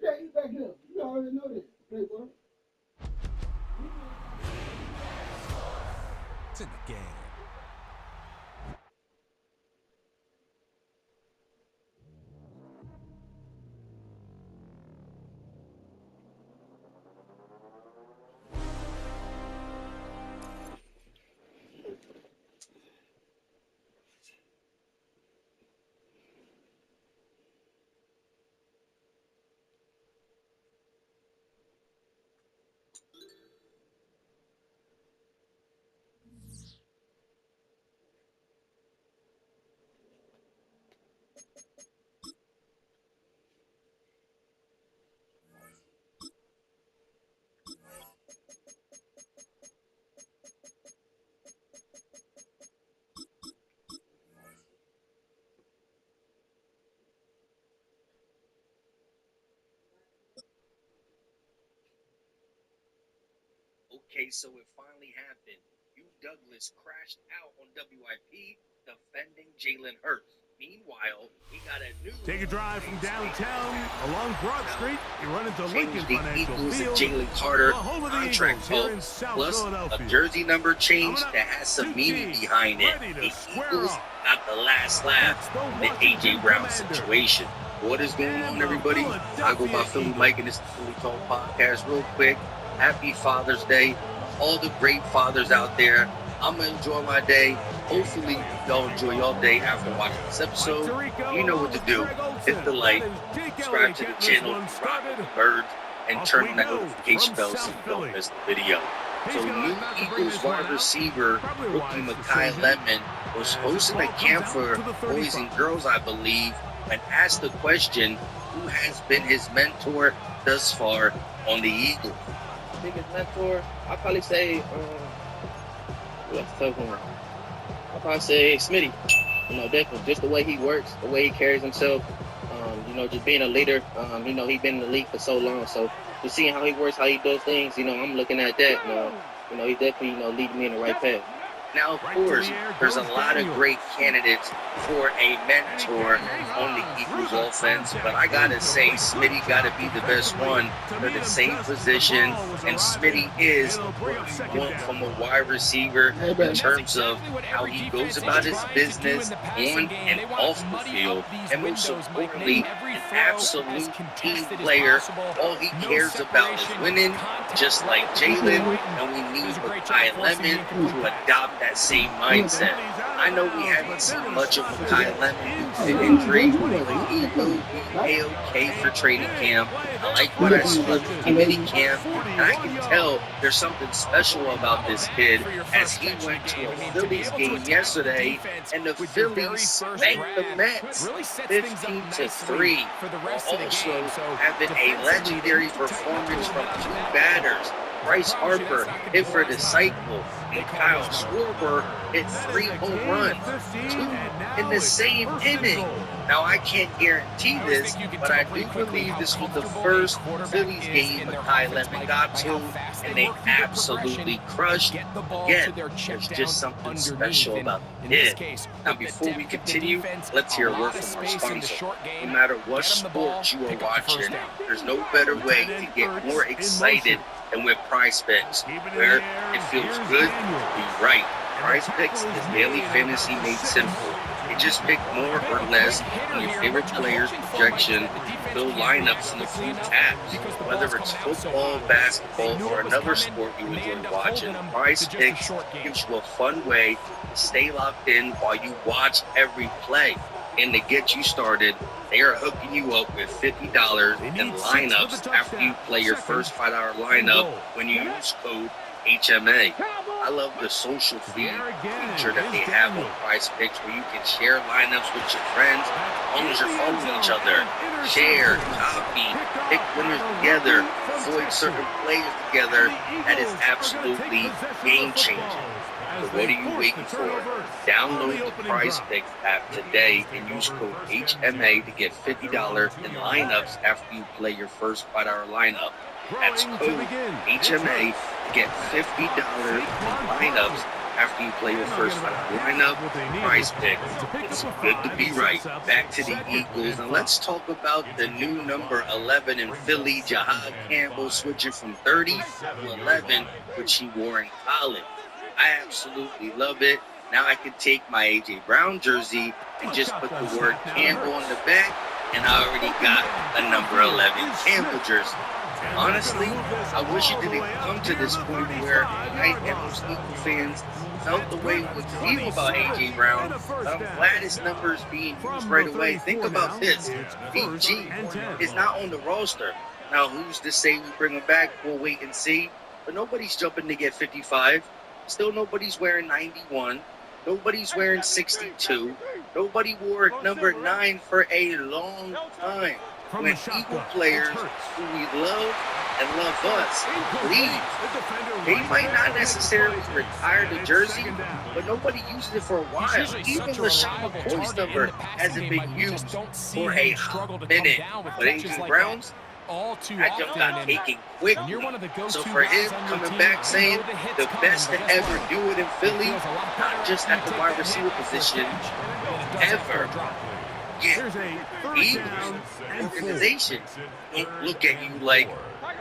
can't eat back here. You already know that, playboy. It's in the game. Okay, so it finally happened. Hugh Douglas crashed out on WIP defending Jalen Hurts. Meanwhile, he got a new... Take a drive from downtown along Broad Street. You run into change Lincoln the Financial Eagles and Field. Jalen Carter home of the contract Eagles here talk, in South plus a Philadelphia. jersey number change Coming up, that has some two meaning teams behind it. ready to The square Eagles off. got the last laugh in the Washington A.J. Brown Commanders. situation. What is going on, everybody? I go by Philly Mike, and this is the Philly Talk Podcast. Real quick, happy Father's Day. All the great fathers out there. I'm going to enjoy my day. Hopefully, y'all enjoy your day after watching this episode. You know what to do. Hit the like, subscribe to the channel, rock the birds, and turn on that notification bell so you don't miss the video. So, new Eagles wide receiver, rookie Mekhi Lemon, was hosting a camp for boys and girls, I believe, and asked the question, who has been his mentor thus far on the Eagles? Biggest mentor, I'll probably say, what's the tough one? I'll probably say Smitty. You know, definitely just the way he works, the way he carries himself. You know, just being a leader. You know, he's been in the league for so long, so just seeing how he works, how he does things. You know, I'm looking at that. You know, he definitely leading me in the right path. Now, of course, there's a lot of great candidates for a mentor on the Eagles offense, but I gotta say, Smitty gotta be the best one for the same position, and Smitty is what you want from a wide receiver in terms of how he goes about his business on and off the field, and most importantly, an absolute team player. All he cares about is winning, just like Jalen, and we need Mekhi Lemon to adopt that same mindset. I know we haven't seen much of Mekhi Lemon due to injury, but he will be A-okay for training camp. I like what I saw at the committee camp, and I can tell there's something special about this kid as he went to a Phillies game yesterday, and the Phillies spanked the Mets 15-3, while also having a legendary performance from two batters. Bryce Harper hit for the cycle, and Kyle Schwarber hit 3 home runs, 2 in the same inning. Now, I can't guarantee this, but I do believe this was the first Phillies game Mekhi Lemon got to, and they absolutely crushed. Again, there's just something special about it. Now, before we continue, let's hear a word from our sponsor. No matter what sport you are watching, there's no better way to get more excited than with Prize Picks, where it feels good to be right. Prize Picks is daily fantasy made simple. You just pick more or less on your favorite players' projection, build lineups in a few taps. Whether it's football, basketball, or another sport you enjoy watching, Prize Picks gives you a fun way to stay locked in while you watch every play. And to get you started, they are hooking you up with $50 in lineups after you play your first $5 lineup when you use code HMA. I love the social feature that they have on Prize Picks where you can share lineups with your friends as long as you're following each other. Share, copy, pick winners together, avoid certain players together. That is absolutely game-changing. So what are you waiting for? Download the Prize Picks app today and use code HMA to get $50 in lineups after you play your first $5 lineup. That's code HMA to get $50 in lineups after you play your first lineup, prize pick. It's good to be right. Back to the Eagles, and let's talk about the new number 11 in Philly, Jahad Campbell, switching from 30 to 11, which he wore in college. I absolutely love it. Now I can take my A.J. Brown jersey and just put the word Campbell on the back, and I already got a number 11 Campbell jersey. Honestly, I wish it didn't come to this point where I and most Eagle fans felt the way we feel about A.J. Brown. I'm glad his number is being used right away. Think about this. BG is not on the roster. Now, who's to say we bring him back? We'll wait and see. But nobody's jumping to get 55. Still nobody's wearing 91. Nobody's wearing 62. Nobody wore number 9 for a long time. When Eagle players who we love and love us leave, they might not necessarily retire the jersey, but nobody uses it for a while. Even LaShawn McCoy's number hasn't been used for a hot minute. But A.J. Brown's, that jump got taken quickly. So for him coming back saying the best to ever do it in Philly, not just at the wide receiver position, ever. Yeah, Eagles organization don't look at you like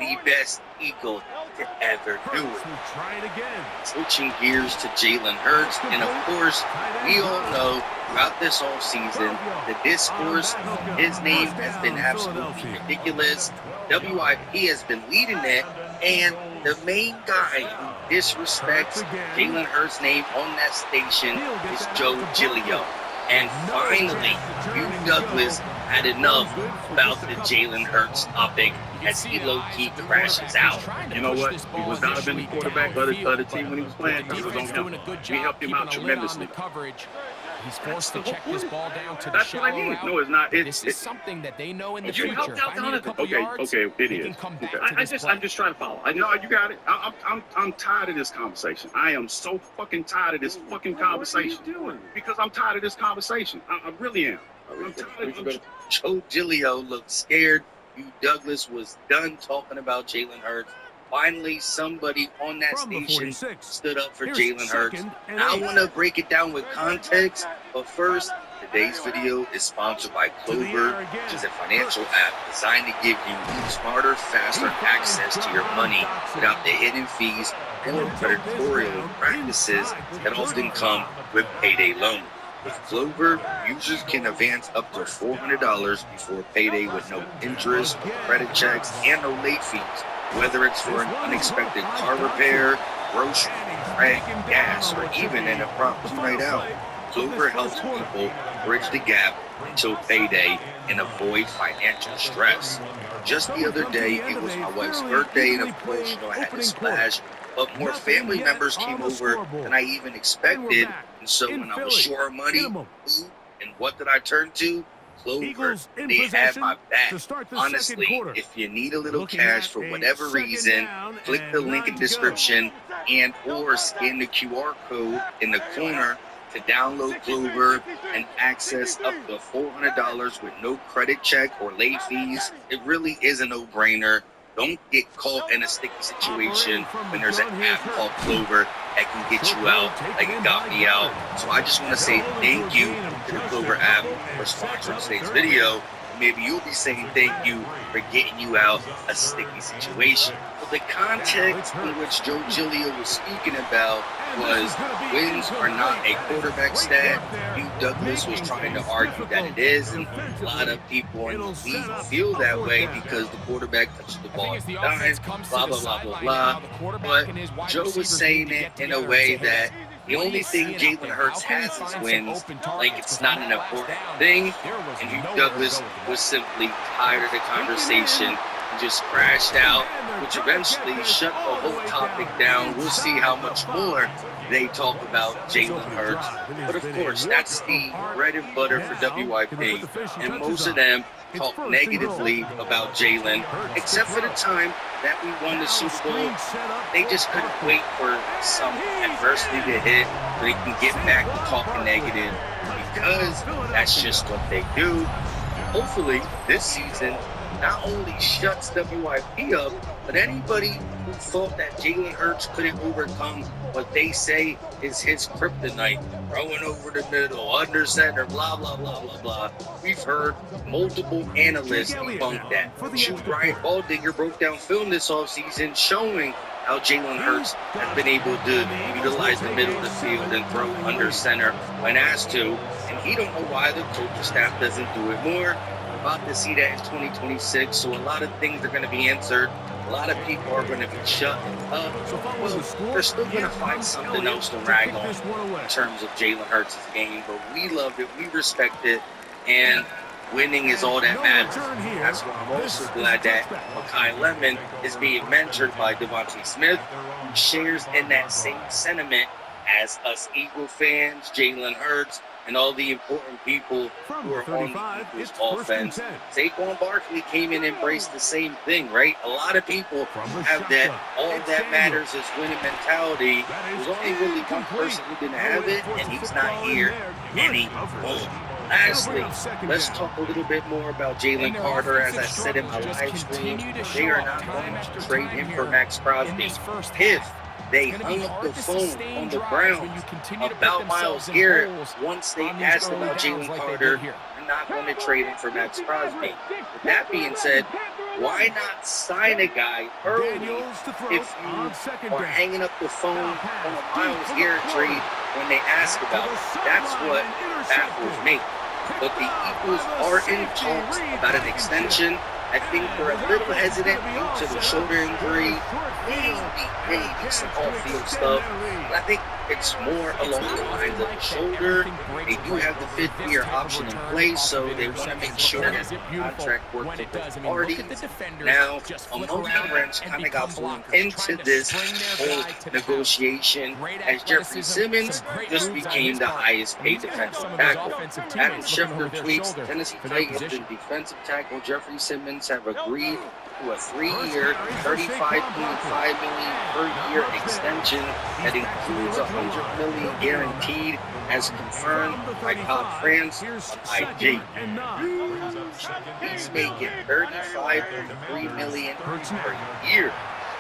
the best Eagle to ever do it. Switching gears to Jalen Hurts, and of course, we all know throughout this whole season, the discourse, his name has been absolutely ridiculous. WIP has been leading it, and the main guy who disrespects Jalen Hurts' name on that station is Joe Giglio. And finally, Hugh Douglas had enough about the Jalen Hurts topic as he low-key crashes out. You know what? He was not been the quarterback of the team when he was playing. He was on him. We helped him out tremendously. He's forced to check this ball down to the That's what I mean. No, it's not. This is something that they know in the future. Okay, it is. I'm just trying to follow. I know you got it. I'm tired of this conversation. I am so fucking tired of this fucking conversation. What are you doing? Because I'm tired of this conversation. I really am. I'm tired of it. Joe Giglio looked scared. Hugh Douglas was done talking about Jalen Hurts. Finally, somebody on that station stood up for Jalen Hurts. I want to break it down with context, but first, today's video is sponsored by Clover, which is a financial app designed to give you smarter, faster access to your money without the hidden fees or predatory practices that often come with payday loans. With Clover, users can advance up to $400 before payday with no interest, credit checks, and no late fees. Whether it's for an unexpected car repair, grocery, rent, gas, or even an impromptu night out, Clover helps people bridge the gap until payday and avoid financial stress. Just the other day, it was my wife's birthday, and of course, I had to splash, but more family members came over than I even expected, and so when I was short of money, who and what did I turn to? Clover. They have my back. Honestly, if you need a little cash for whatever reason, click the link in the description and or scan the QR code in the corner to download Clover and access up to $400 with no credit check or late fees. It really is a no-brainer. Don't get caught in a sticky situation when there's an app called Clover that can get you out like it got me out. So I just want to say thank you to the Clover app for sponsoring today's video. Maybe you'll be saying thank you for getting you out a sticky situation. But the context in which Joe Giglio was speaking about was wins are not a quarterback stat. Hugh Douglas was trying to argue that it is, and a lot of people in the league feel that way because the quarterback touches the ball at the time, blah, blah, blah, blah, blah. But Joe was saying it in a way that the only thing Jalen Hurts has is wins, like it's not an important thing, and Hugh Douglas was simply tired of the conversation and just crashed out, which eventually shut the whole topic down. We'll see how much more they talk about Jalen Hurts, but of course, that's the bread and butter for WIP, and most of them talk negatively about Jalen, except for the time that we won the Super Bowl. They just couldn't wait for some adversity to hit so they can get back to talking negative, because that's just what they do. Hopefully, this season, not only shuts WIP up, but anybody who thought that Jalen Hurts couldn't overcome what they say is his kryptonite, throwing over the middle, under center, blah, blah, blah, blah, blah. We've heard multiple analysts debunk that. Shoot, Brian Baldinger broke down film this offseason showing how Jalen Hurts has been able to utilize the middle of the field and throw under center when asked to, and he don't know why the coaching staff doesn't do it more. We're about to see that in 2026, so a lot of things are going to be answered. A lot of people are going to be shut up. Well, they're still going to find something else to rag on in terms of Jalen Hurts' game, but we love it, we respect it, and winning is all that matters. That's why I'm also glad that Mekhi Lemon is being mentored by Devontae Smith, who shares in that same sentiment as us Eagle fans, Jalen Hurts, and all the important people who are on the Eagles offense. Saquon Barkley came in and embraced the same thing, right? A lot of people have that all that matters is winning mentality. There's only really one person who didn't have it, and he's not here anymore. Lastly, let's talk a little bit more about Jalen Carter. As I said in my live stream, they are not going to trade him for Max Crosby. If they hung up the phone on the Browns about Myles Garrett once they asked about Jalen Carter, they're not going to trade him for Max Crosby. With that being said, why not sign a guy early if you are hanging up the phone on a Myles Garrett trade when they ask about it? That's what baffles me. But the Eagles are in talks about an extension. I think they're a little hesitant due to the shoulder injury, maybe some off-field stuff. But I think it's more along the lines of the shoulder. They do have the fifth-year option in place, so they want to make sure that the contract works for both parties. Now, Amari Rents kind of got pulled into this whole negotiation as Jeffrey Simmons just became the highest-paid defensive tackle. Adam Schefter tweets, Tennessee Titans and defensive tackle Jeffrey Simmons have agreed to a 3-year, $35.5 million per year extension that includes $100 million guaranteed, as confirmed by Todd France on IG. He's making $35.3 million per year.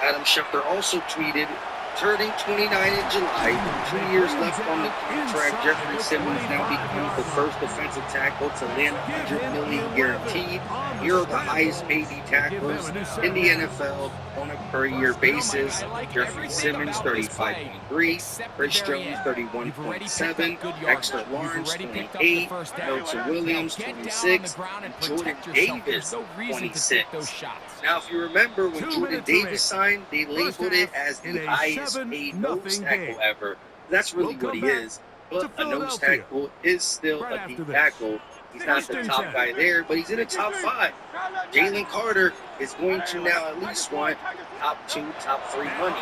Adam Schefter also tweeted, turning 29 in July, 2 years left on the contract, Jeffrey Simmons now becomes the first defensive tackle to land $100 million guaranteed. Here are the highest paid tackles in the NFL on a per-year basis. Jeffrey Simmons, 35.3, Chris Jones, 31.7, Dexter Lawrence, 28, Milton Williams, 26, and Jordan Davis, 26. Now, if you remember, when Jordan Davis signed, they labeled it as the highest paid nose tackle ever. That's really what he is. But a nose tackle is still a deep tackle. He's not the top guy there, but he's in the top 5. Jalen Carter is going to now at least want top 2, top 3 money.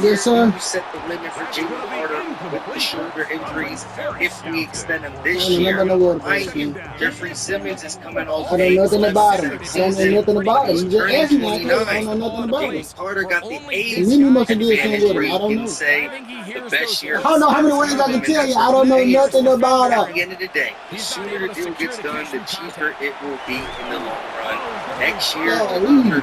Yes, sir. You set the limit for Jalen Carter with the shoulder injuries. If we extend him this year, mind you, Jeffrey Simmons is coming off I don't know nothing about him. I don't know nothing about him. You just turning asked me. I 29. don't know nothing about him. Jalen Carter got the age And then you must have did advantage something with where him. I you don't can know. say the best year. I don't know how many ways I can tell you. I don't know nothing about At him. the end of the day, the sooner the deal gets done, the cheaper it will be in the long run. Next year, after 2 more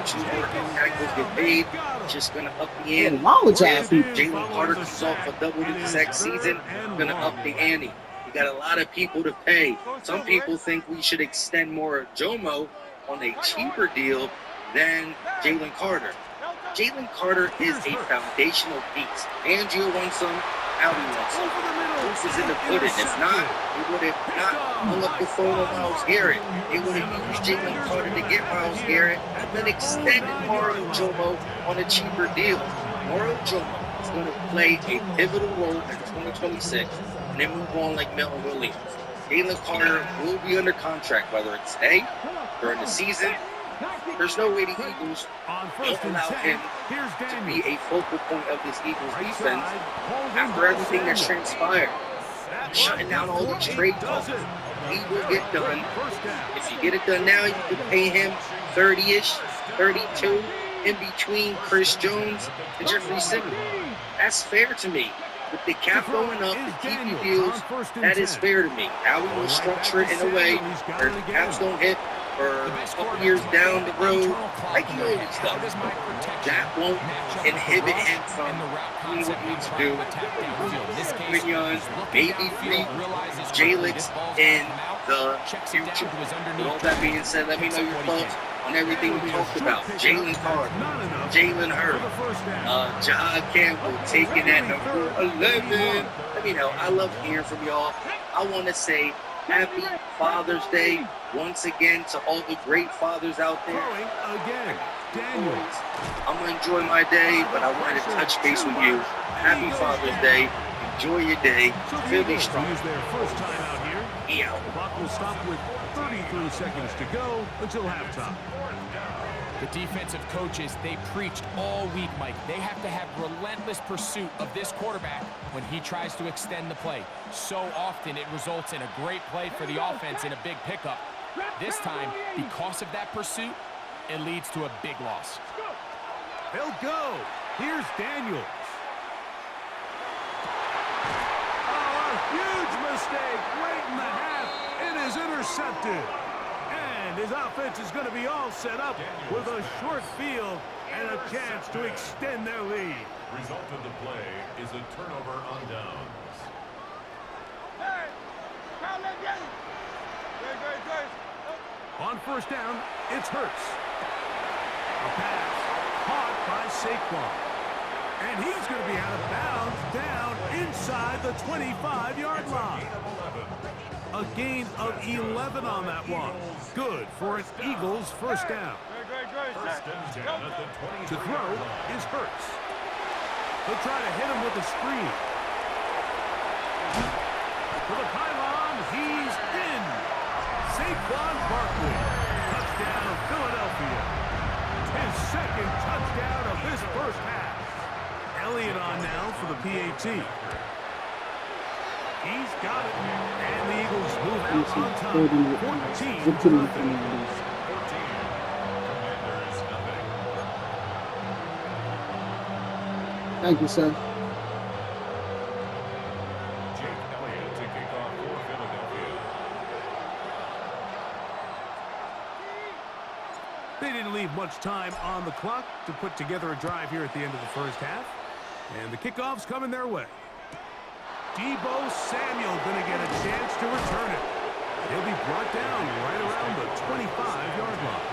tackles get paid, it's just going to up the ante. What's wrong with y'all? If Jalen Carter comes off a double-digit sack season, going to up the ante. You got a lot of people to pay. Some people think we should extend more of Jomo on a cheaper deal than Jalen Carter. Jalen Carter is a foundational piece. Angio wants some, Howie wants some. Proof is in the pudding. If not, he would have not hung up the phone on Myles Garrett. They would have used Jalen Carter to get Myles Garrett and then extended Mario Jomo on a cheaper deal. Mario Jomo is going to play a pivotal role in 2026 and then move on like Milton Williams. Jalen Carter will be under contract, whether it's today, during the season. There's no way the Eagles don't allow him to be a focal point of this Eagles defense after everything that's transpired. Shutting down all these trade talks. He will get done. If you get it done now, you can pay him 30-ish, 32 in between Chris Jones and Jeffrey Simmons. That's fair to me. With the cap going up, the TV deals, that is fair to me. Now we will structure it in a way where the caps don't hit for a couple years down the road, like he always does. That won't inhibit him from doing what he needs to do. Mignon, maybe Reed, Jalix in the future. With all that being said, let me know your thoughts on everything we talked about. Jalen Carter, Jalen Hurd, Jahad Campbell taking that number 11. Let me know. I love hearing from y'all. I want to say happy Father's Day once again to all the great fathers out there. Again, Daniel. I'm going to enjoy my day, but I wanted to touch base with you. Happy Father's Day. Enjoy your day. Philly strong. Use their first time out here. Yeah. The clock will stop with 33 seconds to go until halftime. The defensive coaches, they preached all week, Mike. They have to have relentless pursuit of this quarterback when he tries to extend the play. So often it results in a great play for the offense in a big pickup. This time, because of that pursuit, it leads to a big loss. They'll go. Here's Daniels. Oh, a huge mistake late in the half. It is intercepted. And his offense is going to be all set up with a short field and a chance to extend their lead. Result of the play is a turnover on downs. On first down, it's Hurts. A pass caught by Saquon. And he's going to be out of bounds down inside the 25-yard line. A gain of 11 on that one. Good for an Eagles first down. To throw is Hurts. They'll try to hit him with a screen. For the pylon, he's in. Saquon Barkley. Touchdown, Philadelphia. His second touchdown of this first half. Elliott on now for the PAT. He's got it. And the Eagles move out on top. 14-0. Thank you, sir. Jake Elliott to kick off for Philadelphia. They didn't leave much time on the clock to put together a drive here at the end of the first half. And the kickoff's coming their way. Deebo Samuel going to get a chance to return it. He'll be brought down right around the 25-yard line.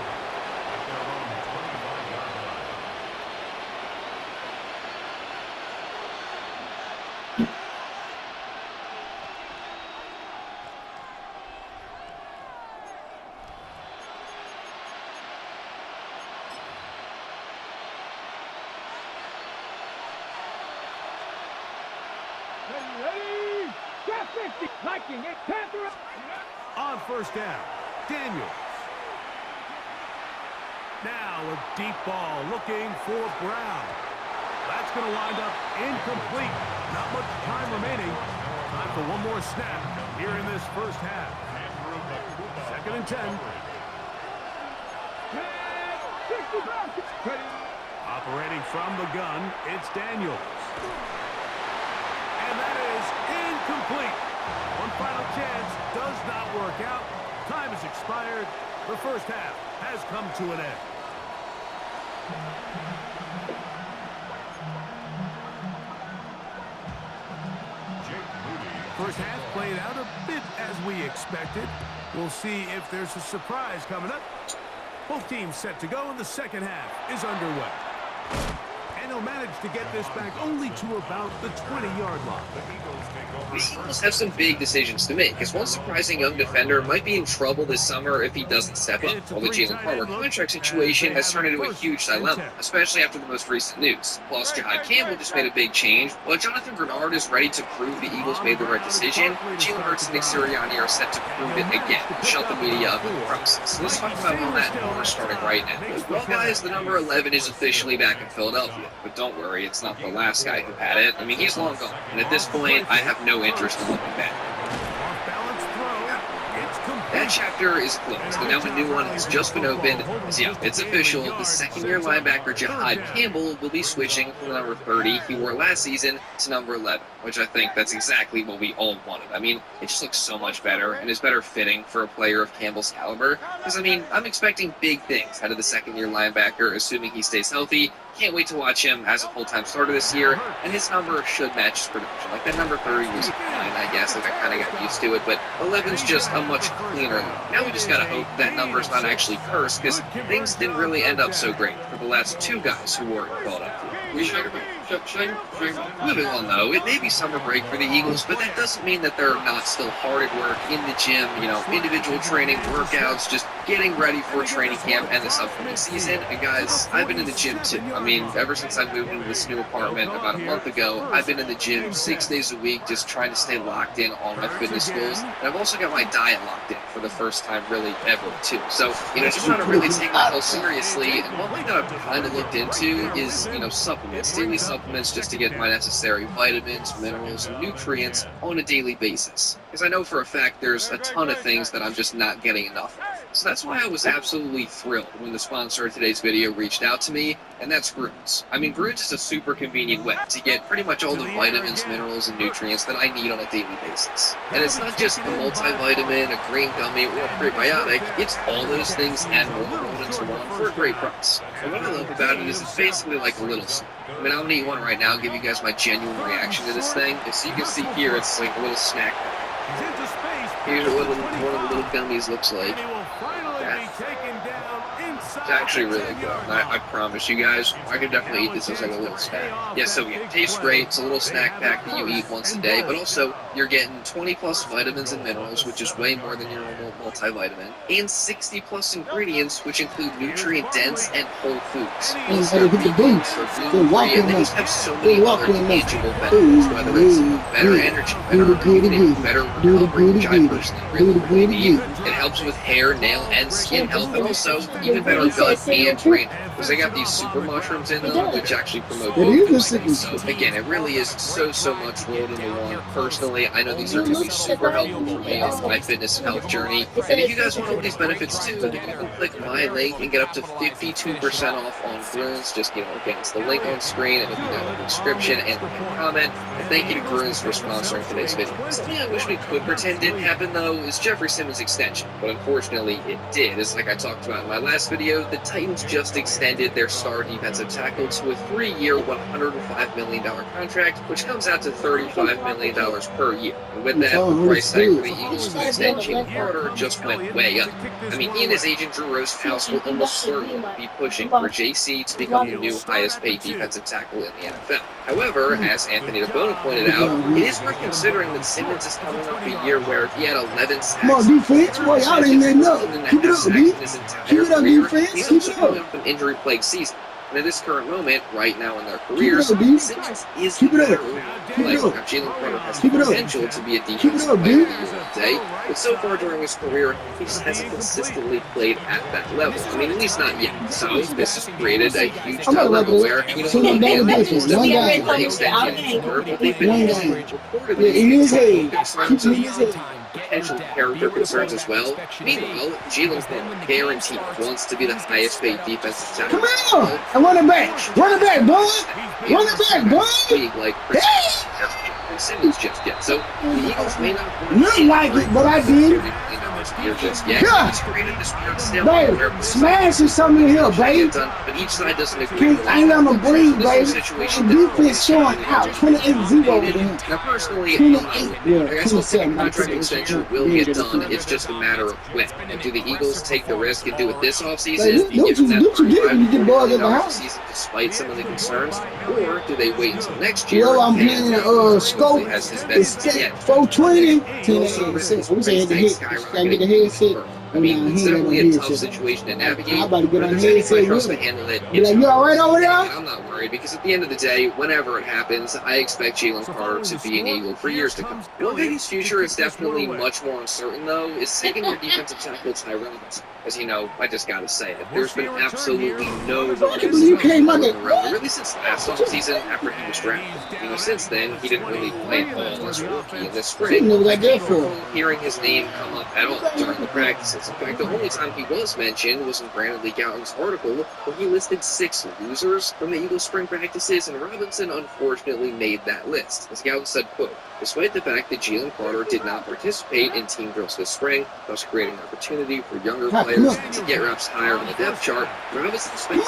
On first down, Daniels. Now a deep ball looking for Brown. That's going to wind up incomplete. Not much time remaining. Time for one more snap here in this first half. 2nd and 10. Operating from the gun, it's Daniels. And that is incomplete. One final chance does not work out. Time has expired. The first half has come to an end. First half played out a bit as we expected. We'll see if there's a surprise coming up. Both teams set to go, and the second half is underway. And he'll manage to get this back only to about the 20-yard line. The Eagles have some big decisions to make, as one surprising young defender might be in trouble this summer if he doesn't step up, while the Jalen Carter contract situation has turned into a huge dilemma, especially after the most recent news. Plus, Jahad Campbell just made a big change. While Jonathan Bernard is ready to prove the Eagles made the right decision, Jalen Hurts and Nick Sirianni are set to prove it again, and shut the media up in the process. So let's talk about all that more starting right now. Well, guys, the number 11 is officially back in Philadelphia, but don't worry, it's not the last guy who had it. I mean, he's long gone, and at this point, I have no interest in looking back. Off-balance throw. It's complete. that chapter is closed, and now a new one has just been opened. So yeah, it's official. The second-year linebacker Jahad Campbell will be switching from the number 30 he wore last season to number 11, which I think that's exactly what we all wanted. I mean, it just looks so much better and is better fitting for a player of Campbell's caliber. Because, I mean, I'm expecting big things out of the second-year linebacker, assuming he stays healthy. Can't wait to watch him as a full-time starter this year, and his number should match his production. Like, that number 30 was fine, I guess. Like, I kind of got used to it, but 11's just a much cleaner look. Now we just gotta hope that number's not actually cursed, because things didn't really end up so great for the last two guys who wore it in Philadelphia. Moving on, though, it may be summer break for the Eagles, but that doesn't mean that they're not still hard at work in the gym, you know, individual training, workouts, just getting ready for training camp and this upcoming season. And guys, I've been in the gym too. I mean, ever since I moved into this new apartment about a month ago, I've been in the gym 6 days a week, just trying to stay locked in on my fitness goals. And I've also got my diet locked in for the first time really ever too. So, you know, just trying to really take my health seriously. And one thing that I've kind of looked into is, you know, supplements, daily supplements, just to get my necessary vitamins, minerals, and nutrients on a daily basis. Because I know for a fact there's a ton of things that I'm just not getting enough of. So that's why I was absolutely thrilled when the sponsor of today's video reached out to me, and that's Grunes. I mean, Grunes is a super convenient way to get pretty much all the vitamins, minerals, and nutrients that I need on a daily basis. And it's not just a multivitamin, a green gummy, or a prebiotic, it's all those things and more rolled into one for a great price. And what I love about it is it's basically like a little snack. I mean, I'm gonna eat one right now, give you guys my genuine reaction to this thing. As you can see here, it's like a little snack pack. Here's what one of the little gummies looks like. It's actually really good. I promise you guys, I could definitely eat this as like a little snack. Yeah, so it tastes great. It's a little snack pack that you eat once a day, but also you're getting 20 plus vitamins and minerals, which is way more than your normal multivitamin, and 60 plus ingredients, which include nutrient-dense and whole foods. Plus, they're vegan, they're gluten-free, and they just have so many other tangible benefits, whether it's better energy, better immunity, better recovery, which I personally really believe. It helps with hair, nail, and skin health, and also even better gut and brain health, because they got these super mushrooms in them, which actually promote both things. So again, it really is so much rolled into one. Personally, I know these are going to be super helpful for me on my fitness and health journey. And if you guys want all these benefits too, then you can click my link and get up to 52% off on Grunes. Just, you know, again, it's the link on screen, and it'll be down in the description and the comment. And thank you to Grunes for sponsoring today's video. Something I wish we could pretend didn't happen though is Jeffrey Simmons' extension, but unfortunately it did. As like I talked about in my last video, the Titans just extended their star defensive tackle to a 3-year, $105 million contract, which comes out to $35 million per year. And with that, the price tag for the Eagles to extend Jalen Carter just went way up. I mean, he and his agent Drew Rosenhaus will almost certainly be pushing for JC to become the new highest paid defensive tackle in the NFL. However, as Anthony DeBona pointed out, it is worth considering that Simmons is coming off a year where he had 11 sacks. Come on, defense. Boy, y'all ain't letting up. Keep it up, D. Keep it up, defense. He's Keep also it coming up. off an injury-plagued season. And at this current moment, right now in their careers, Keep it up, D. Simmons is Keep the it up. better overall Keep player. it up. Now, Jalen Carter has the Keep it up. potential to be a Keep it defensive up, player D. of the year one day, but so far during his career, he just hasn't consistently played at that level. I mean, at least not yet. So this has created a huge I'm not dilemma about where, to you know, so on look, one hand, David, they one guy. want to extend Jalen Carter, but they've been One guy. reportedly Yeah, in his having head. concerns Keep of it in his head. potential character concerns as well. Meanwhile, Jalen Carter guaranteed wants to be the highest paid defensive tackle. Come on. And run it back. Run it back, boy. Run it back, boy. League like Simmons just yet. So the Eagles may not Look like it, but I did. Just yet. Yeah. It's created this weird stalemate Baby, where smash is something here, baby. but each side doesn't agree. Can't, I ain't got no breathe, This is a baby. situation The that defense showing out. 28-0 over there. Now, personally, 28, I still think a 27. contract extension will get done. It's just a matter of when. And do the Eagles take the risk and do it this offseason? Hey, don't you get when you get balls at the house? Season, despite some of the concerns, or do they wait until next year? Well, I'm playing scope. Has his It's best yet. 420. 1086. We say the head. Gotta get the headset. I mean, it's definitely a tough situation to navigate, but if there's anybody for us to handle it, it's you all right over there? and I'm not worried because at the end of the day, whenever it happens, I expect Jalen Carter to be an Eagle for years to come. One guy whose future is definitely much more uncertain, though, is second-year defensive tackle Ty Robinson. As you know, I just gotta say it. There's been absolutely no You came out there. really since last offseason after he was drafted. You know, since then, he didn't really play at all as a rookie in this spring. Hearing his name come up at all during the practices. In fact, the only time he was mentioned was in Brandon Lee Gowton's article where he listed 6 losers from the Eagles spring practices, and Robinson unfortunately made that list. As Gowton said, quote, despite the fact that Jalen Carter did not participate in team drills this spring, thus creating opportunity for younger players to get reps higher on the depth chart, Robinson spent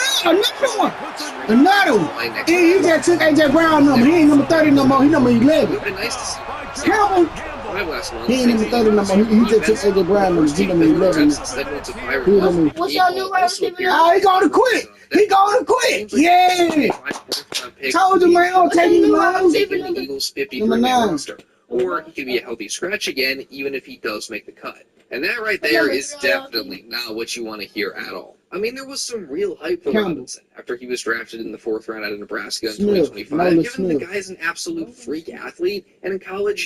another one. He just took AJ Brown number. He ain't number 30 no more. He number 11. It would have been nice to see. Campbell. He ain't number 30 no more. He just took AJ Brown number. He number 11. What's your new wide receiver? He gonna quit. He gonna quit. Yeah. Told you, man. I'll take you long. Eagles 53 roster. Or he could be a healthy scratch again, even if he does make the cut. And that right there is definitely not what you want to hear at all. I mean, there was some real hype for Robinson after he was drafted in the 4th round out of Nebraska in 2025. Given the guy's an absolute freak athlete, and in college,